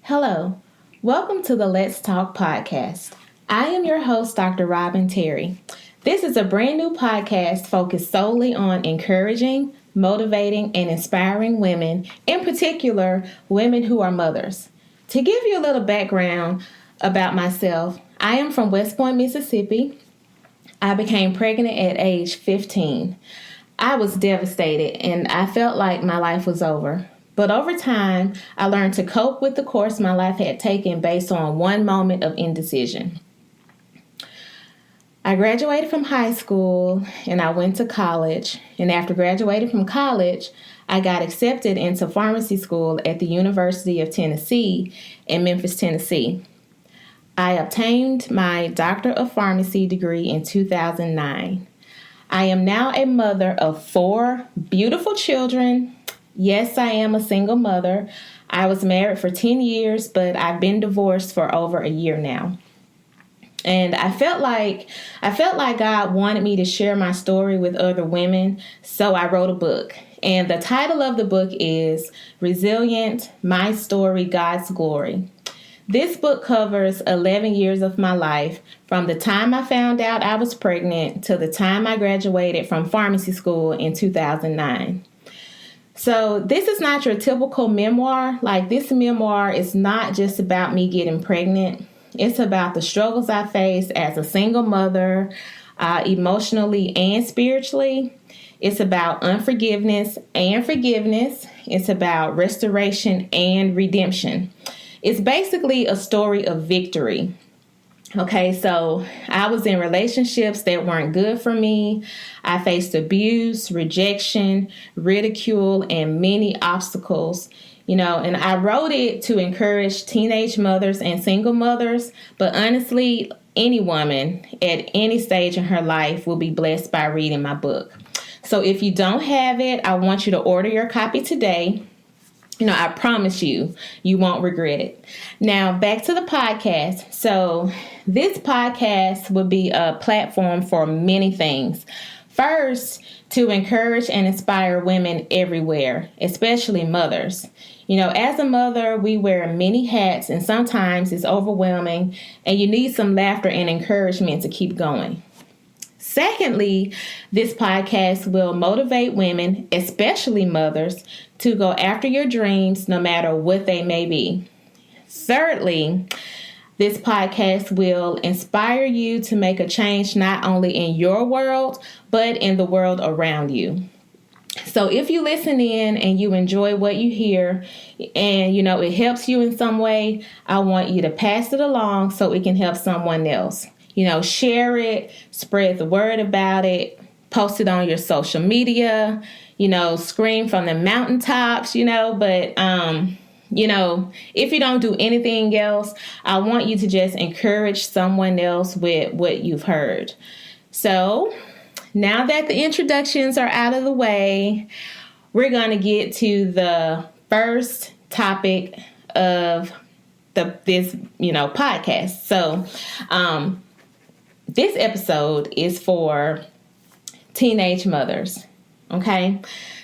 Hello, welcome to the Let's Talk podcast. I am your host, Dr. Robin Terry. This is a brand new podcast focused solely on encouraging, motivating, and inspiring women, in particular, women who are mothers. To give you a little background about myself, I am from West Point, Mississippi. I became pregnant at age 15. I was devastated and I felt like my life was over. But over time, I learned to cope with the course my life had taken based on one moment of indecision. I graduated from high school and I went to college. And after graduating from college, I got accepted into pharmacy school at the University of Tennessee in Memphis, Tennessee. I obtained my Doctor of Pharmacy degree in 2009. I am now a mother of 4 beautiful children. Yes, I am a single mother. I was married for 10 years, but I've been divorced for over a year now. And I felt like God wanted me to share my story with other women, so I wrote a book. And the title of the book is Resilient: My Story, God's Glory. This book covers 11 years of my life, from the time I found out I was pregnant to the time I graduated from pharmacy school in 2009. So this is not your typical memoir. Like, this memoir is not just about me getting pregnant. It's about the struggles I faced as a single mother, emotionally and spiritually. It's about unforgiveness and forgiveness. It's about restoration and redemption. It's basically a story of victory. Okay, so I was in relationships that weren't good for me. I faced abuse, rejection, ridicule, and many obstacles. And I wrote it to encourage teenage mothers and single mothers. But honestly, any woman at any stage in her life will be blessed by reading my book. So if you don't have it, I want you to order your copy today. I promise you won't regret it. Now, back to the podcast. So this podcast will be a platform for many things. First, to encourage and inspire women everywhere, especially mothers. As a mother, we wear many hats and sometimes it's overwhelming and you need some laughter and encouragement to keep going. Secondly, this podcast will motivate women, especially mothers, to go after your dreams no matter what they may be. Thirdly, this podcast will inspire you to make a change not only in your world, but in the world around you. So if you listen in and you enjoy what you hear and, it helps you in some way, I want you to pass it along so it can help someone else. Share it, spread the word about it, post it on your social media, scream from the mountaintops, but, if you don't do anything else, I want you to just encourage someone else with what you've heard. So now that the introductions are out of the way, we're going to get to the first topic of this podcast. So, this episode is for teenage mothers, okay?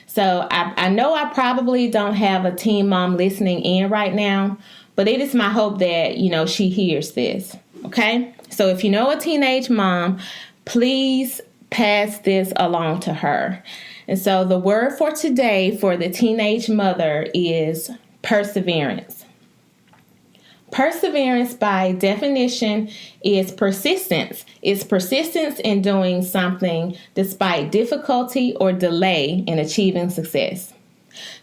So I know I probably don't have a teen mom listening in right now, but it is my hope that, she hears this, okay? So if you know a teenage mom, please pass this along to her. And so the word for today for the teenage mother is perseverance. Perseverance, by definition, is persistence. It's persistence in doing something despite difficulty or delay in achieving success.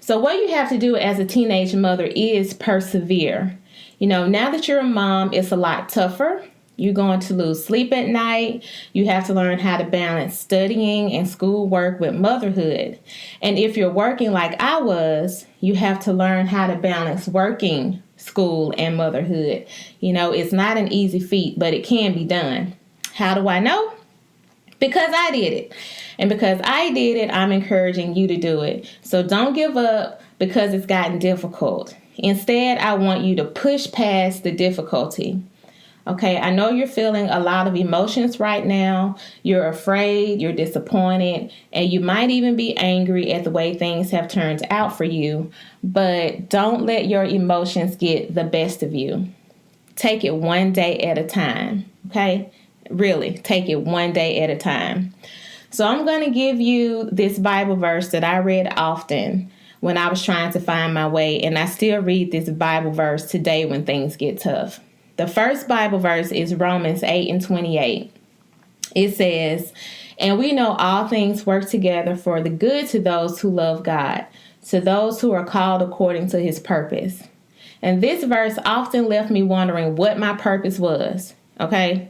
So what you have to do as a teenage mother is persevere. Now that you're a mom, it's a lot tougher. You're going to lose sleep at night. You have to learn how to balance studying and schoolwork with motherhood. And if you're working like I was, you have to learn how to balance working, school, and motherhood. It's not an easy feat, but it can be done. How do I know? Because I did it. And because I did it, I'm encouraging you to do it. So don't give up because it's gotten difficult. Instead, I want you to push past the difficulty. Okay, I know you're feeling a lot of emotions right now. You're afraid, you're disappointed, and you might even be angry at the way things have turned out for you. But don't let your emotions get the best of you. Take it one day at a time. Okay, really, take it one day at a time. So I'm going to give you this Bible verse that I read often when I was trying to find my way, and I still read this Bible verse today when things get tough. The first Bible verse is Romans 8:28. It says, "And we know all things work together for the good to those who love God, to those who are called according to his purpose." And this verse often left me wondering what my purpose was. Okay,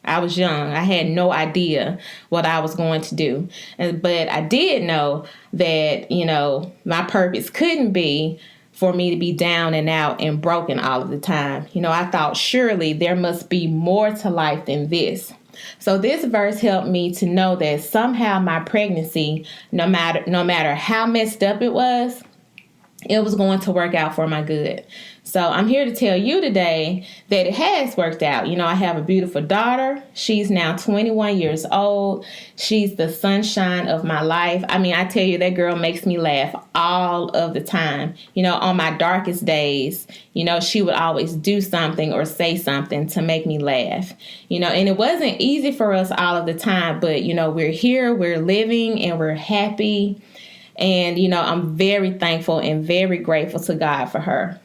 I was young. I had no idea what I was going to do. But I did know that, my purpose couldn't be for me to be down and out and broken all of the time. I thought surely there must be more to life than this. So this verse helped me to know that somehow my pregnancy, no matter how messed up it was going to work out for my good. So I'm here to tell you today that it has worked out. I have a beautiful daughter. She's now 21 years old. She's the sunshine of my life. I tell you, that girl makes me laugh all of the time. On my darkest days, she would always do something or say something to make me laugh. And it wasn't easy for us all of the time, but, we're here, we're living, and we're happy. And, I'm very thankful and very grateful to God for her.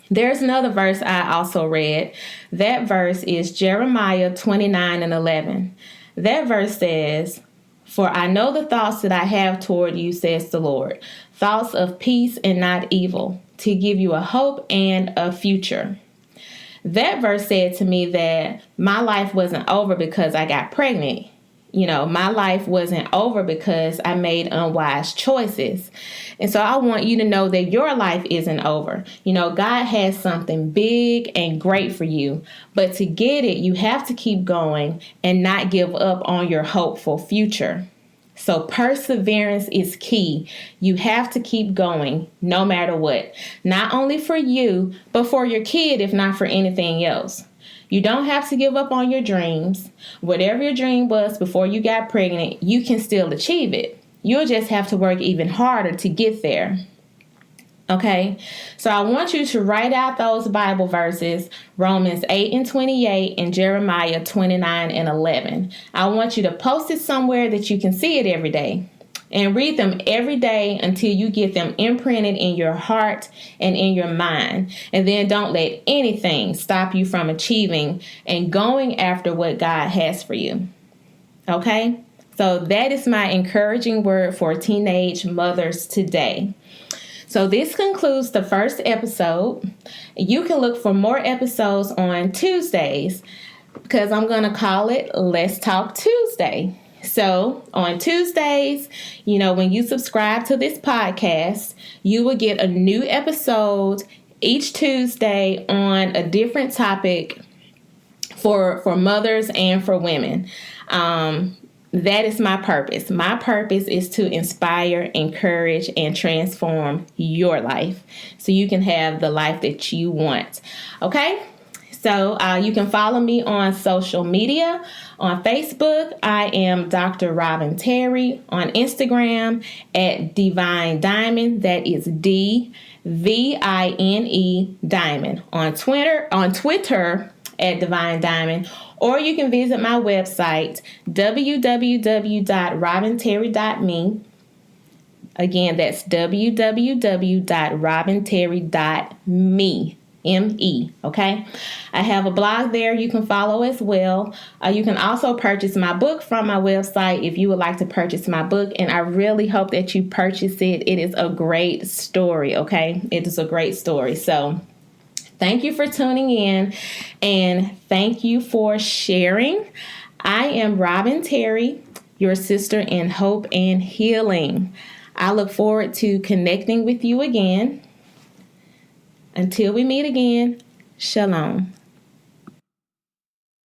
There's another verse I also read. That verse is Jeremiah 29:11. That verse says, "For I know the thoughts that I have toward you, says the Lord, thoughts of peace and not evil, to give you a hope and a future." That verse said to me that my life wasn't over because I got pregnant. My life wasn't over because I made unwise choices. And so I want you to know that your life isn't over. God has something big and great for you. But to get it, you have to keep going and not give up on your hopeful future. So perseverance is key. You have to keep going no matter what. Not only for you, but for your kid, if not for anything else. You don't have to give up on your dreams. Whatever your dream was before you got pregnant, you can still achieve it. You'll just have to work even harder to get there. Okay? So I want you to write out those Bible verses, Romans 8:28 and Jeremiah 29:11. I want you to post it somewhere that you can see it every day. And read them every day until you get them imprinted in your heart and in your mind. And then don't let anything stop you from achieving and going after what God has for you. Okay? So that is my encouraging word for teenage mothers today. So this concludes the first episode. You can look for more episodes on Tuesdays because I'm going to call it Let's Talk Tuesday. So on Tuesdays, when you subscribe to this podcast, you will get a new episode each Tuesday on a different topic for mothers and for women. That is my purpose. My purpose is to inspire, encourage, and transform your life so you can have the life that you want. Okay? So you can follow me on social media. On Facebook, I am Dr. Robin Terry. On Instagram, at Divine Diamond. That is DVINE Diamond. On Twitter, at Divine Diamond. Or you can visit my website, www.robinterry.me. Again, that's www.robinterry.me. M-E, okay? I have a blog there you can follow as well. You can also purchase my book from my website if you would like to purchase my book, and I really hope that you purchase it. It is a great story, okay? It is a great story. So thank you for tuning in, and thank you for sharing. I am Robin Terry, your sister in hope and healing. I look forward to connecting with you again. Until we meet again, shalom.